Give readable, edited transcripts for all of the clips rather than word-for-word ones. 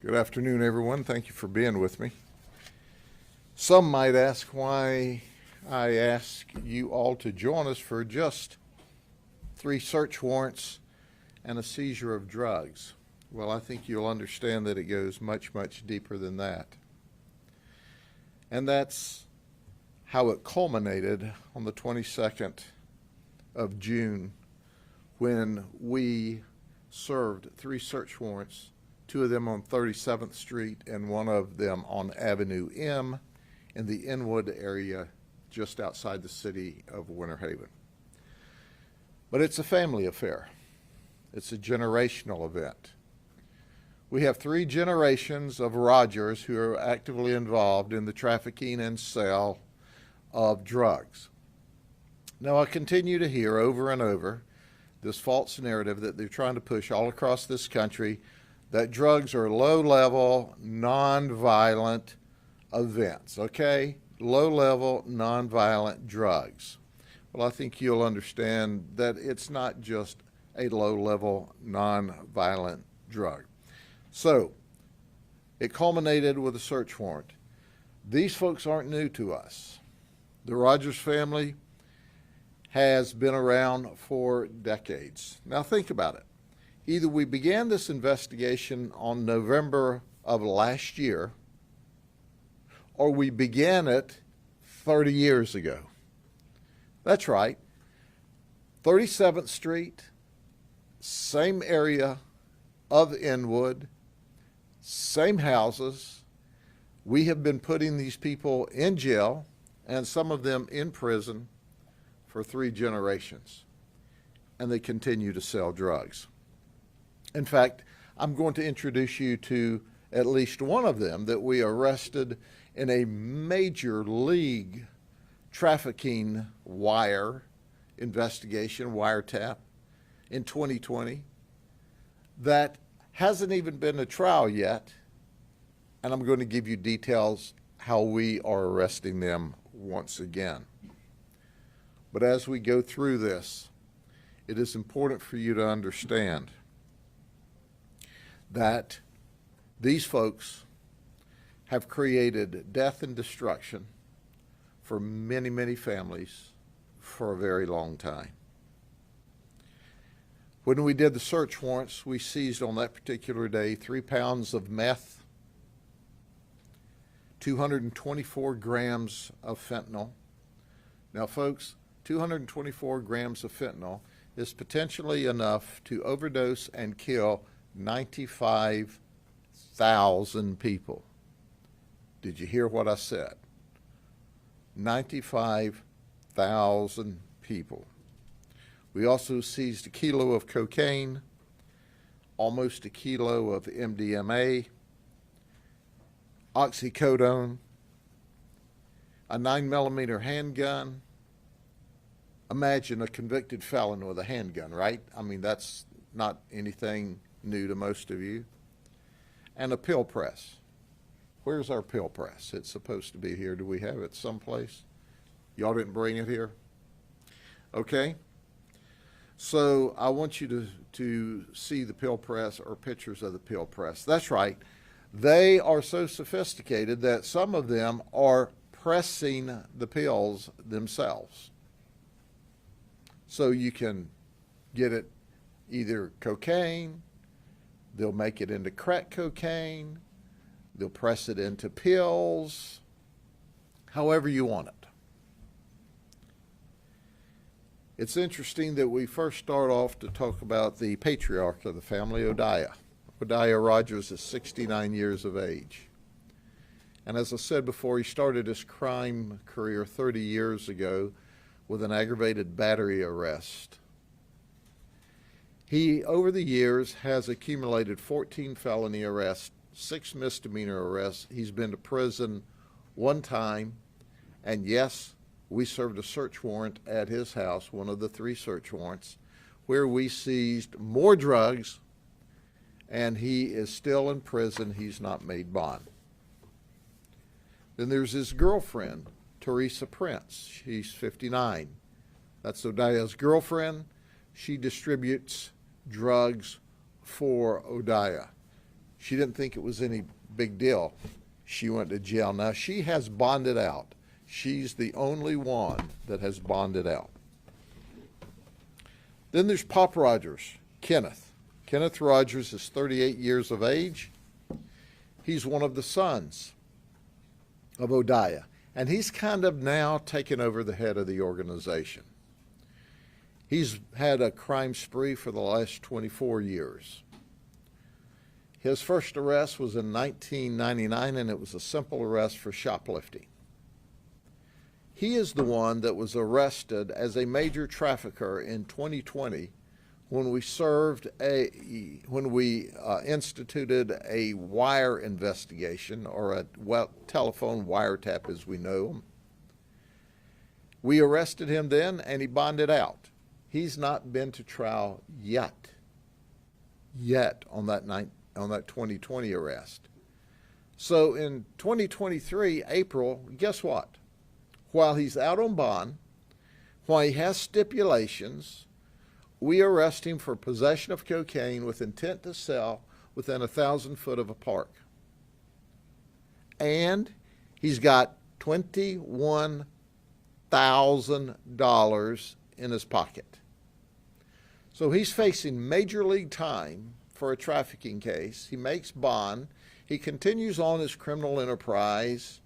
Good afternoon, everyone. Thank you for being with me. Some might ask why I ask you all to join us for just 3 search warrants and a seizure of drugs. Well, I think you'll understand that it goes much, much deeper than that. And that's how it culminated on the 22nd of June when we served 3 search warrants, 2 of them on 37th Street and 1 of them on Avenue M in the Inwood area just outside the city of Winter Haven. But it's a family affair. It's a generational event. We have 3 generations of Rogers who are actively involved in the trafficking and sale of drugs. Now, I continue to hear over and over this false narrative that they're trying to push all across this country that drugs are low-level, non-violent events, okay? Low-level, non-violent drugs. Well, I think you'll understand that it's not just a low-level, non-violent drug. So, it culminated with a search warrant. These folks aren't new to us. The Rogers family has been around for decades. Now think about it. Either we began this investigation on November of last year, or we began it 30 years ago. That's right. 37th Street, same area of Inwood, same houses. We have been putting these people in jail and some of them in prison for 3 generations, and they continue to sell drugs. In fact, I'm going to introduce you to at least one of them that we arrested in a major league trafficking wire investigation, wiretap, in 2020 that hasn't even been a trial yet, and I'm going to give you details how we are arresting them once again. But as we go through this, it is important for you to understand that these folks have created death and destruction for many, many families for a very long time. When we did the search warrants, we seized on that particular day 3 pounds of meth, 224 grams of fentanyl. Now, folks, 224 grams of fentanyl is potentially enough to overdose and kill 95,000 people. Did you hear what I said? 95,000 people. We also seized 1 kilo of cocaine, almost 1 kilo of MDMA, oxycodone, a 9mm handgun. Imagine a convicted felon with a handgun, right? I mean, that's not anything new to most of you. And a pill press. Where's our pill press? It's supposed to be here. Do we have it someplace? Y'all didn't bring it here? Okay. So I want you to see the pill press or pictures of the pill press. That's right. They are so sophisticated that some of them are pressing the pills themselves. So you can get it either cocaine, they'll make it into crack cocaine, they'll press it into pills, however you want it. It's interesting that we first start off to talk about the patriarch of the family, Odiah. Odiah Rogers is 69 years of age. And as I said before, he started his crime career 30 years ago with an aggravated battery arrest. He, over the years, has accumulated 14 felony arrests, 6 misdemeanor arrests. He's been to prison 1 time, and yes, we served a search warrant at his house, one of the 3 search warrants, where we seized more drugs, and he is still in prison. He's not made bond. Then there's his girlfriend, Teresa Prince. She's 59. That's Odiah's girlfriend. She distributes drugs for Odiah. She didn't think it was any big deal. She went to jail. Now, she has bonded out. She's the only one that has bonded out. Then there's Pop Rogers, Kenneth. Kenneth Rogers is 38 years of age. He's one of the sons of Odiah, and he's kind of now taken over the head of the organization. He's had a crime spree for the last 24 years. His first arrest was in 1999, and it was a simple arrest for shoplifting. He is the one that was arrested as a major trafficker in 2020 when we instituted a wire investigation, or a telephone wiretap as we know them. We arrested him then, and he bonded out. He's not been to trial yet on that 2020 arrest. So in 2023, April, guess what? While he's out on bond, while he has stipulations, we arrest him for possession of cocaine with intent to sell within 1,000 foot of a park. And he's got $21,000 in his pocket. So he's facing major league time for a trafficking case. He makes bond. He continues on his criminal enterprise.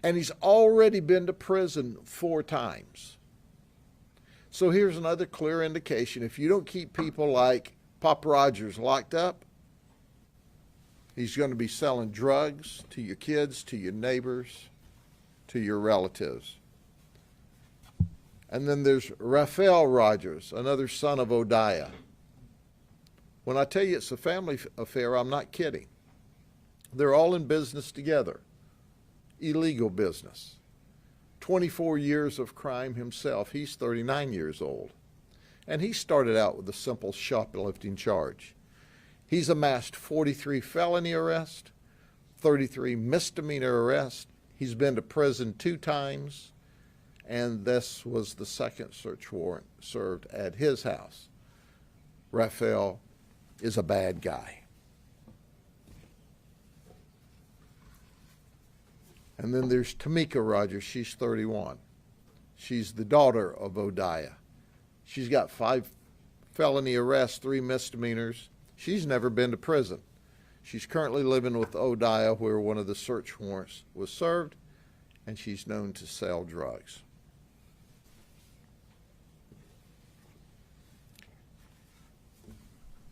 And he's already been to prison 4 times. So here's another clear indication. If you don't keep people like Pop Rogers locked up, he's going to be selling drugs to your kids, to your neighbors, to your relatives. And then there's Raphael Rogers, another son of Odiah. When I tell you it's a family affair, I'm not kidding. They're all in business together. Illegal business. 24 years of crime himself. He's 39 years old. And he started out with a simple shoplifting charge. He's amassed 43 felony arrests, 33 misdemeanor arrests. He's been to prison 2 times, and this was the second search warrant served at his house. Raphael is a bad guy. And then there's Tamika Rogers. She's 31. She's the daughter of Odiah. She's got 5 felony arrests, 3 misdemeanors. She's never been to prison. She's currently living with Odiah, where one of the search warrants was served, and she's known to sell drugs.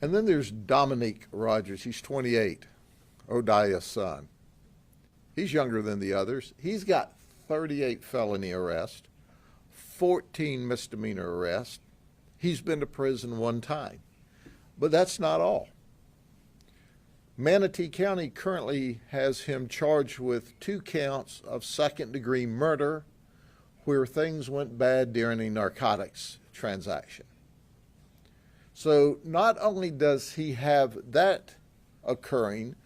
And then there's Dominique Rogers. He's 28, Odiah's son. He's younger than the others. He's got 38 felony arrests, 14 misdemeanor arrests. He's been to prison 1 time. But that's not all. Manatee County currently has him charged with 2 counts of second-degree murder where things went bad during a narcotics transaction. So not only does he have that occurring,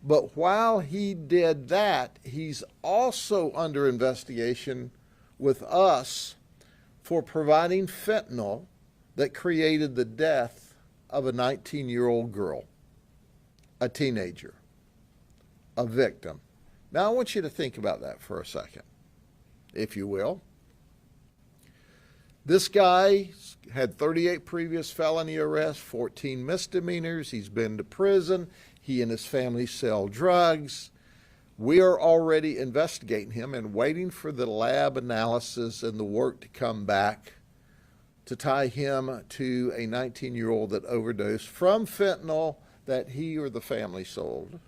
but while he did that, he's also under investigation with us for providing fentanyl that created the death of a 19-year-old girl, a teenager, a victim. Now, I want you to think about that for a second, if you will. This guy had 38 previous felony arrests, 14 misdemeanors. He's been to prison. He and his family sell drugs. We are already investigating him and waiting for the lab analysis and the work to come back to tie him to a 19-year-old that overdosed from fentanyl that he or the family sold.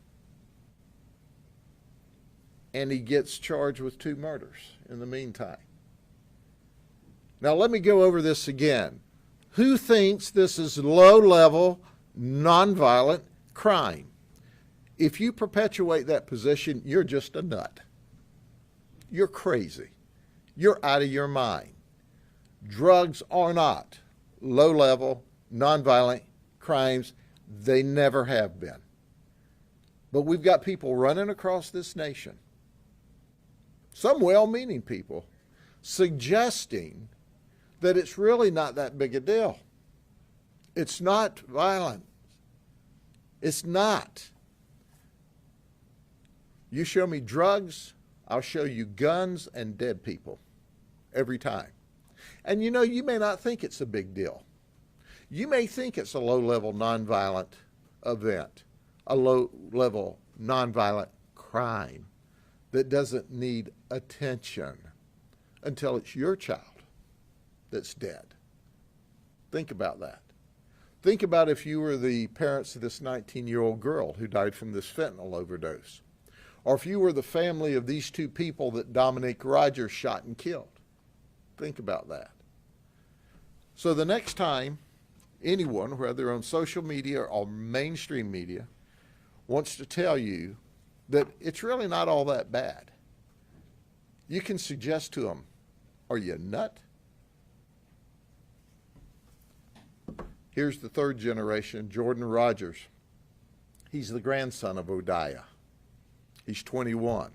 And he gets charged with 2 murders in the meantime. Now let me go over this again. Who thinks this is low-level, nonviolent crime? If you perpetuate that position, you're just a nut. You're crazy. You're out of your mind. Drugs are not low-level, nonviolent crimes. They never have been. But we've got people running across this nation, some well-meaning people, suggesting that it's really not that big a deal. It's not violent. It's not. You show me drugs, I'll show you guns and dead people every time. And you know, you may not think it's a big deal. You may think it's a low-level nonviolent event, a low-level nonviolent crime that doesn't need attention until it's your child that's dead. Think about that. Think about if you were the parents of this 19-year-old girl who died from this fentanyl overdose, or if you were the family of these two people that Dominique Rogers shot and killed. Think about that. So the next time anyone, whether on social media or mainstream media, wants to tell you that it's really not all that bad, you can suggest to them, are you a nut? Here's the third generation, Jordan Rogers. He's the grandson of Odiah. He's 21.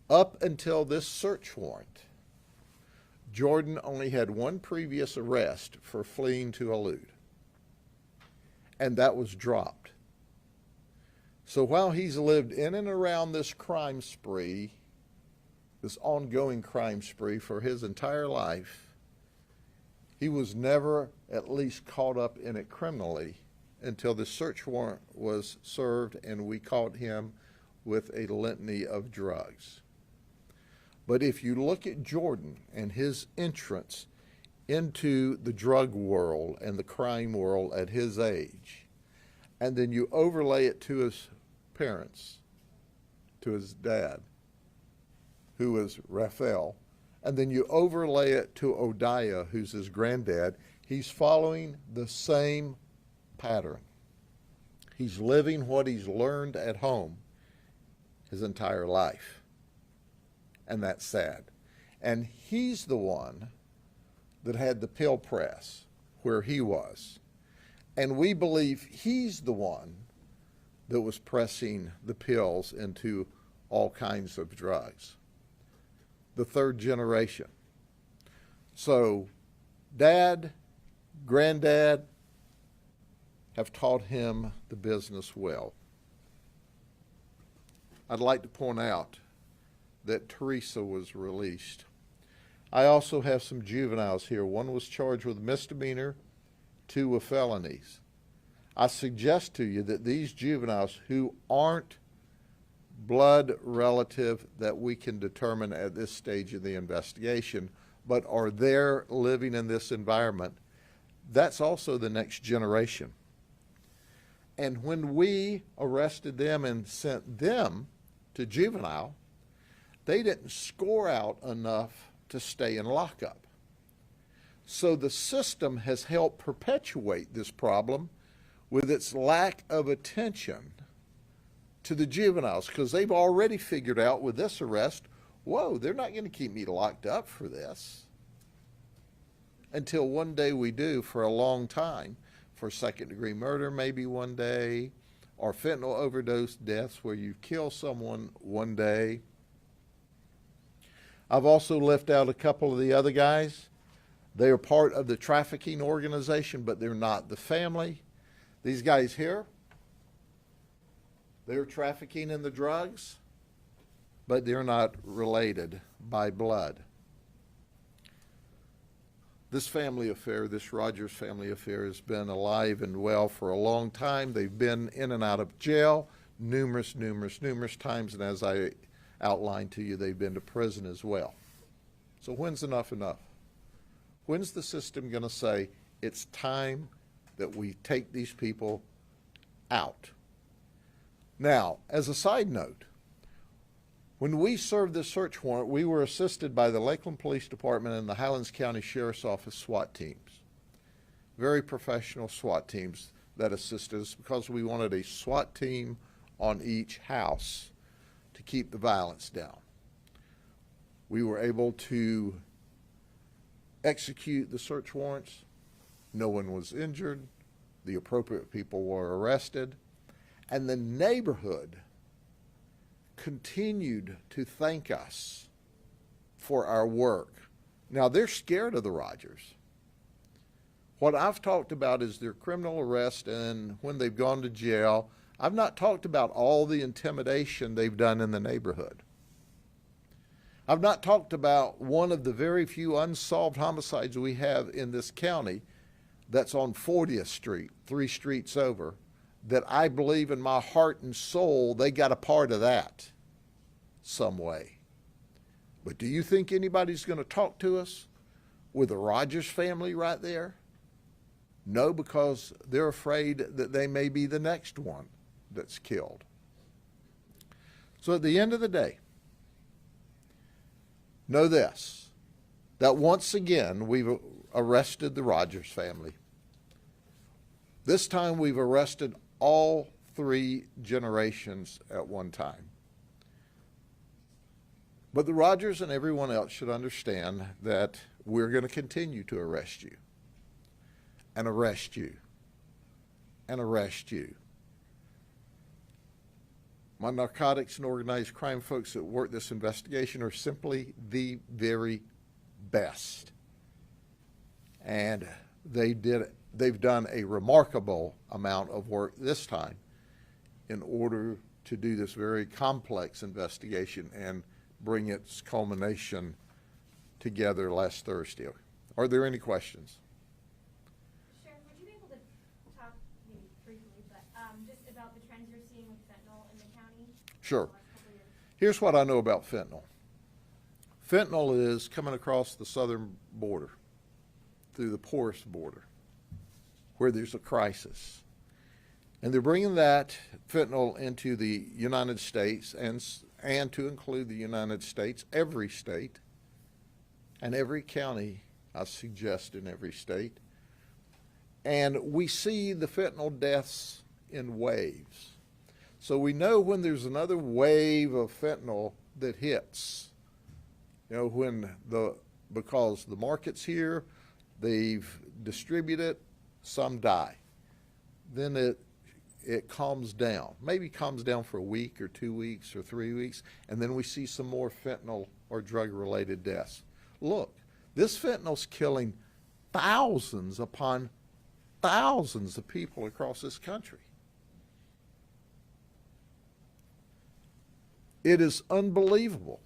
Up until this search warrant, Jordan only had one previous arrest for fleeing to elude, and that was dropped. So while he's lived in and around this crime spree, this ongoing crime spree for his entire life, he was never at least caught up in it criminally until the search warrant was served and we caught him with a litany of drugs. But if you look at Jordan and his entrance into the drug world and the crime world at his age, and then you overlay it to his parents, to his dad, who was Raphael, and then you overlay it to Odiah, who's his granddad, he's following the same pattern. He's living what he's learned at home his entire life. And that's sad. And he's the one that had the pill press where he was. And we believe he's the one that was pressing the pills into all kinds of drugs. The third generation. So dad, granddad have taught him the business well. I'd like to point out that Teresa was released. I also have some juveniles here. One was charged with misdemeanor, 2 with felonies. I suggest to you that these juveniles who aren't blood relative that we can determine at this stage of the investigation, but are there living in this environment, that's also the next generation. And when we arrested them and sent them to juvenile, they didn't score out enough to stay in lockup. So the system has helped perpetuate this problem with its lack of attention to the juveniles, because they've already figured out with this arrest, whoa, they're not going to keep me locked up for this. Until one day we do for a long time, for second-degree murder maybe one day, or fentanyl overdose deaths where you kill someone one day. I've also left out a couple of the other guys. They are part of the trafficking organization, but they're not the family. These guys here, they're trafficking in the drugs, but they're not related by blood. This family affair, this Rogers family affair, has been alive and well for a long time. They've been in and out of jail numerous times, and as I outlined to you, they've been to prison as well. So when's enough? When's the system going to say it's time that we take these people out? Now, as a side note, when we served this search warrant, we were assisted by the Lakeland Police Department and the Highlands County Sheriff's Office SWAT teams. Very professional SWAT teams that assisted us because we wanted a SWAT team on each house to keep the violence down. We were able to execute the search warrants. No one was injured. The appropriate people were arrested. And the neighborhood continued to thank us for our work. Now, they're scared of the Rogers. What I've talked about is their criminal arrest and when they've gone to jail. I've not talked about all the intimidation they've done in the neighborhood. I've not talked about one of the very few unsolved homicides we have in this county that's on 40th Street, 3 streets over, that I believe in my heart and soul they got a part of that some way. But do you think anybody's going to talk to us with the Rogers family right there? No, because they're afraid that they may be the next one that's killed. So at the end of the day, know this, that once again we've arrested the Rogers family. This time we've arrested all 3 generations at one time. But the Rogers and everyone else should understand that we're going to continue to arrest you, and arrest you, and arrest you. My narcotics and organized crime folks that work this investigation are simply the very best. And they've done a remarkable amount of work this time in order to do this very complex investigation and bring its culmination together last Thursday. Are there any questions? Sheriff, would you be able to talk, maybe briefly, but just about the trends you're seeing with fentanyl in the county? Sure. Here's what I know about fentanyl. Fentanyl is coming across the southern border, through the porous border, where there's a crisis. And they're bringing that fentanyl into the United States, and to include the United States, every state, and every county, I suggest in every state. And we see the fentanyl deaths in waves. So we know when there's another wave of fentanyl that hits, because the market's here, they've distributed it, some die. Then it calms down, maybe calms down for a week or 2 weeks or 3 weeks, and then we see some more fentanyl or drug-related deaths. Look, this fentanyl's killing thousands upon thousands of people across this country. It is unbelievable.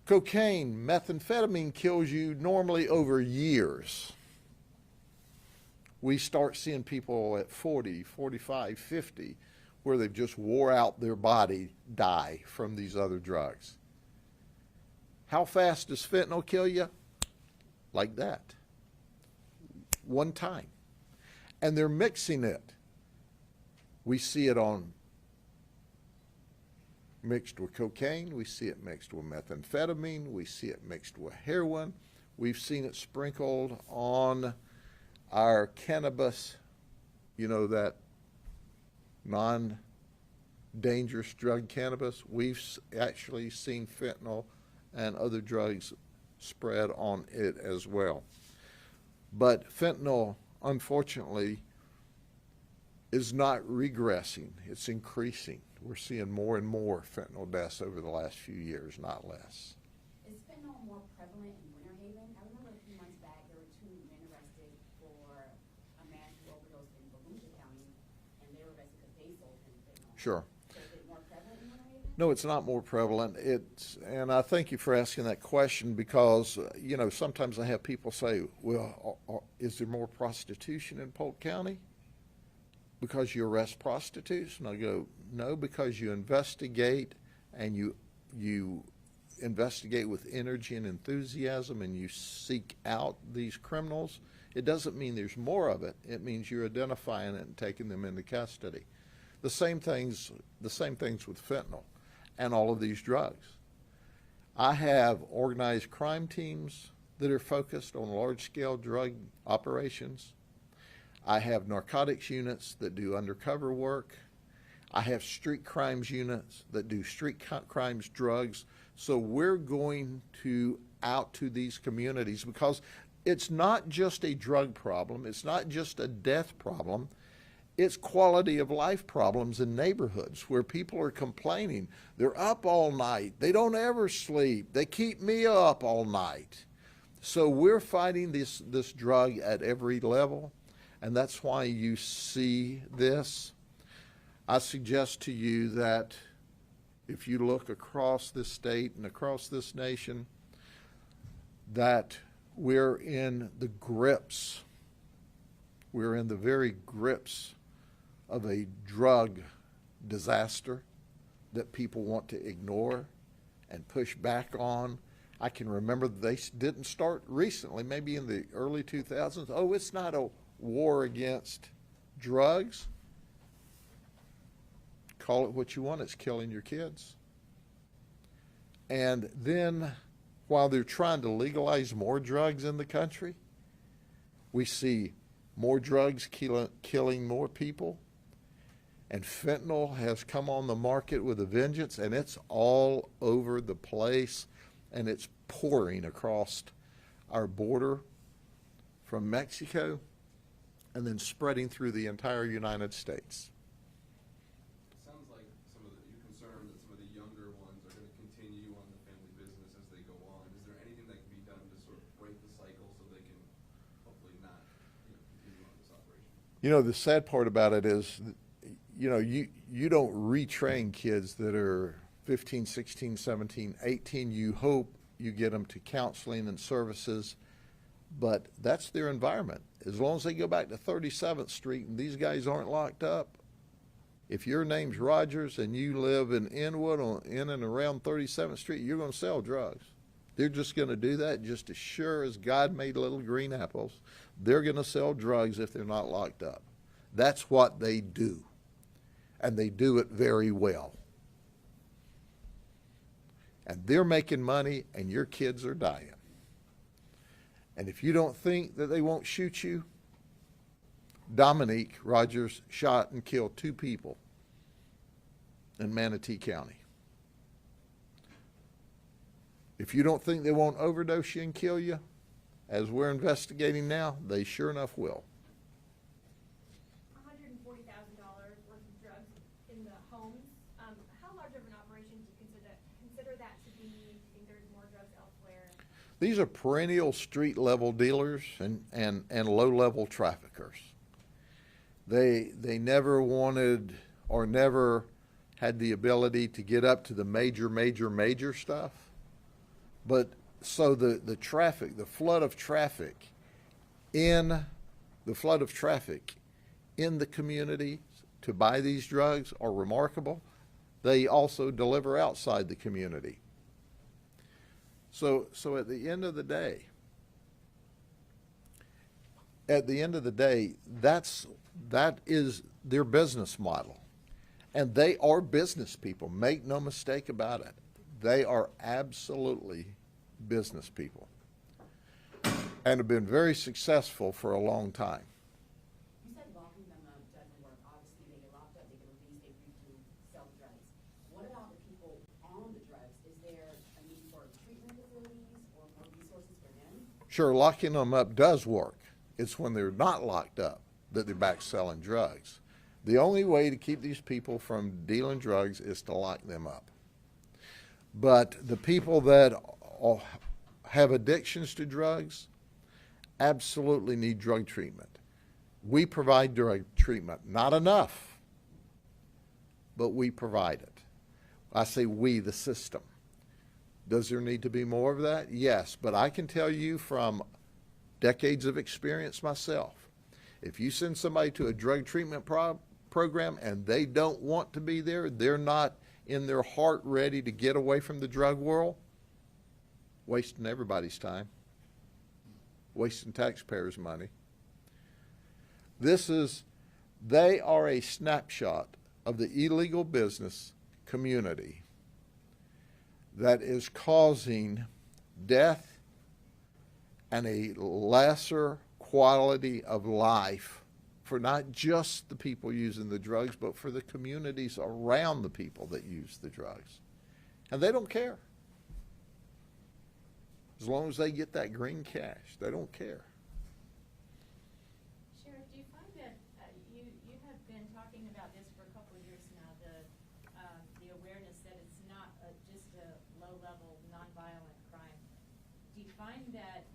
Cocaine, methamphetamine kills you normally over years. We start seeing people at 40, 45, 50, where they've just wore out their body, die from these other drugs. How fast does fentanyl kill you? Like that. One time. And they're mixing it. We see it mixed with cocaine. We see it mixed with methamphetamine. We see it mixed with heroin. We've seen it sprinkled on our cannabis, that non-dangerous drug cannabis. We've actually seen fentanyl and other drugs spread on it as well. But fentanyl, unfortunately, is not regressing. It's increasing. We're seeing more and more fentanyl deaths over the last few years, not less. Is fentanyl more prevalent in Winter Haven? I remember a few months back there were 2 men arrested for a man who overdosed in Volusia County, and they were arrested because they sold him fentanyl. Sure. So is it more prevalent in Winter Haven? No, it's not more prevalent. And I thank you for asking that question because, sometimes I have people say, well, is there more prostitution in Polk County? Because you arrest prostitutes? And I go, no, because you investigate, and you investigate with energy and enthusiasm, and you seek out these criminals. It doesn't mean there's more of it. It means you're identifying it and taking them into custody. The same things with fentanyl and all of these drugs. I have organized crime teams that are focused on large-scale drug operations. I have narcotics units that do undercover work. I have street crimes units that do street crimes, drugs. So we're going out to these communities because it's not just a drug problem. It's not just a death problem. It's quality of life problems in neighborhoods where people are complaining. They're up all night. They don't ever sleep. They keep me up all night. So we're fighting this drug at every level, and that's why you see this. I suggest to you that if you look across this state and across this nation, that we're in the grips, we're in the very grips of a drug disaster that people want to ignore and push back on. I can remember they didn't start recently, maybe in the early 2000s. Oh, it's not a war against drugs. Call it what you want, it's killing your kids. And then while they're trying to legalize more drugs in the country, we see more drugs killing more people. And fentanyl has come on the market with a vengeance, and it's all over the place, and it's pouring across our border from Mexico and then spreading through the entire United States. Sounds like you're concerned that some of the younger ones are going to continue on the family business as they go on. Is there anything that can be done to sort of break the cycle so they can hopefully not continue on this operation? You know, the sad part about it is, you know, you don't retrain kids that are 15, 16, 17, 18. You hope you get them to counseling and services, but that's their environment. As long as they go back to 37th Street and these guys aren't locked up, if your name's Rogers and you live in Inwood in and around 37th Street, you're going to sell drugs. They're just going to do that just as sure as God made little green apples. They're going to sell drugs if they're not locked up. That's what they do. And they do it very well. And they're making money, and your kids are dying. And if you don't think that they won't shoot you, Dominique Rogers shot and killed 2 people in Manatee County. If you don't think they won't overdose you and kill you, as we're investigating now, they sure enough will. $140,000 worth of drugs in the homes. How large of an operation do you consider that to be? Do you think there's more drugs elsewhere? These are perennial street-level dealers and low-level traffickers. They never wanted or never had the ability to get up to the major stuff. But so the traffic, the flood of traffic in the community to buy these drugs are remarkable. They also deliver outside the community. So at the end of the day, that is their business model. And they are business people. Make no mistake about it. They are absolutely business people and have been very successful for a long time. You said locking them up doesn't work. Obviously, they get locked up, they get released, they free to sell drugs. What about the people on the drugs? Is there a need for treatment facilities or more resources for them? Sure, locking them up does work. It's when they're not locked up that they're back selling drugs. The only way to keep these people from dealing drugs is to lock them up. But the people that have addictions to drugs absolutely need drug treatment. We provide drug treatment. Not enough, but we provide it. I say we, the system. Does there need to be more of that? Yes, but I can tell you from decades of experience myself, if you send somebody to a drug treatment program and they don't want to be there, they're not in their heart ready to get away from the drug world, wasting everybody's time, wasting taxpayers' money. They are a snapshot of the illegal business community that is causing death and a lesser quality of life for not just the people using the drugs, but for the communities around the people that use the drugs. And they don't care. As long as they get that green cash, they don't care. Sheriff, do you find that you have been talking about this for a couple of years now, the awareness that it's not just a low-level, nonviolent crime. Do you find that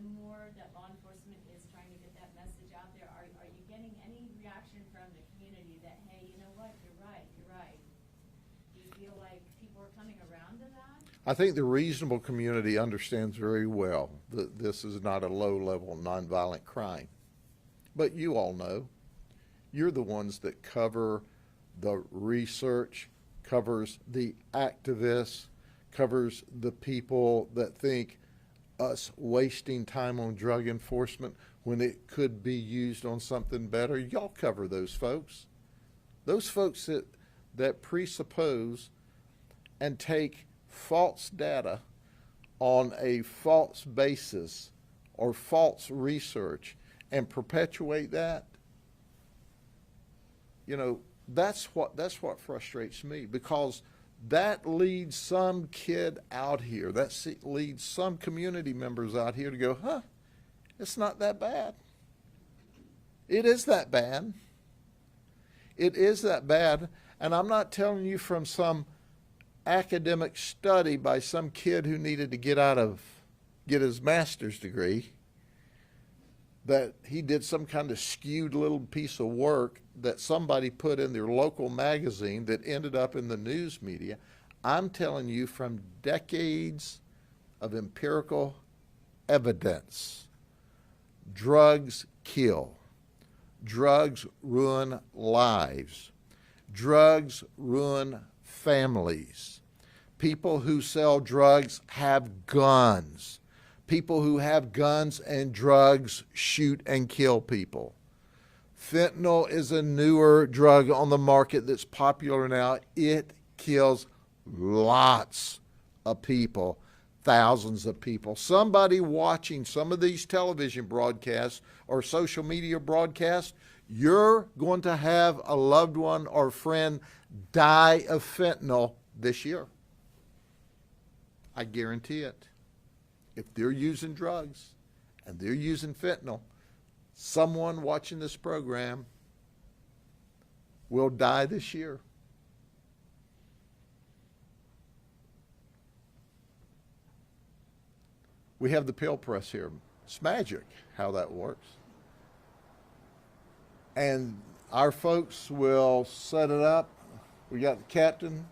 the more that law enforcement is trying to get that message out there, are you getting any reaction from the community that, hey, you know what, you're right, you're right? Do you feel like people are coming around to that? I think the reasonable community understands very well that this is not a low-level nonviolent crime. But you all know, you're the ones that cover the research, covers the activists, covers the people that think us wasting time on drug enforcement when it could be used on something better. Y'all cover those folks. Those folks that presuppose and take false data on a false basis or false research and perpetuate that. You know, that's what frustrates me, because that leads some kid out here, leads some community members out here to go, huh, it's not that bad. It is that bad. It is that bad. And I'm not telling you from some academic study by some kid who needed to get his master's degree, that he did some kind of skewed little piece of work that somebody put in their local magazine that ended up in the news media. I'm telling you from decades of empirical evidence. Drugs kill. Drugs ruin lives. Drugs ruin families. People who sell drugs have guns. People who have guns and drugs shoot and kill people. Fentanyl is a newer drug on the market that's popular now. It kills lots of people, thousands of people. Somebody watching some of these television broadcasts or social media broadcasts, you're going to have a loved one or friend die of fentanyl this year. I guarantee it. If they're using drugs and they're using fentanyl, someone watching this program will die this year. We have the pill press here. It's magic how that works. And our folks will set it up. We got the captain,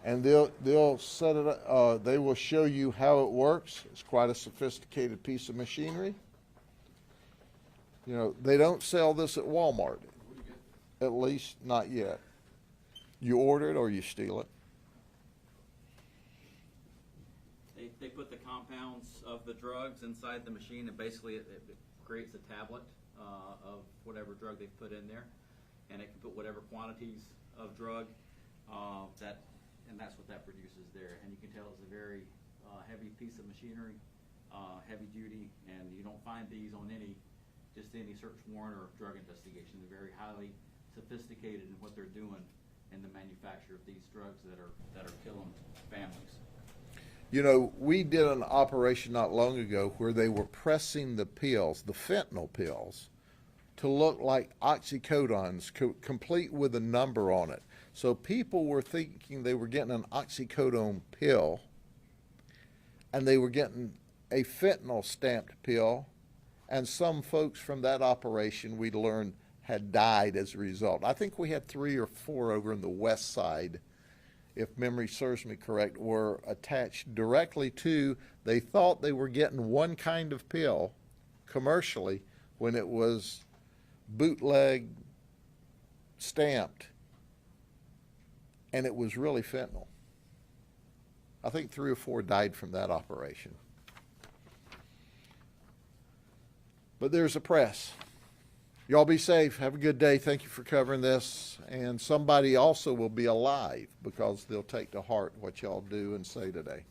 and they'll set it up. They will show you how it works. It's quite a sophisticated piece of machinery. You know, they don't sell this at Walmart, at least not yet. You order it or you steal it. They put the compounds of the drugs inside the machine, and basically it creates a tablet of whatever drug they've put in there, and it can put whatever quantities of drug and that's what that produces there. And you can tell it's a very heavy piece of machinery, heavy duty, and you don't find these on any search warrant or drug investigation. They're very highly sophisticated in what they're doing in the manufacture of these drugs that are killing families. You know, we did an operation not long ago where they were pressing the pills, the fentanyl pills, to look like oxycodons, complete with a number on it. So people were thinking they were getting an oxycodone pill, and they were getting a fentanyl stamped pill, and some folks from that operation we learned had died as a result. I think we had 3 or 4 over in the west side, if memory serves me correct, were attached directly to, they thought they were getting one kind of pill commercially when it was bootleg stamped, and it was really fentanyl. I think 3 or 4 died from that operation. But there's a press. Y'all be safe. Have a good day. Thank you for covering this. And somebody also will be alive because they'll take to heart what y'all do and say today.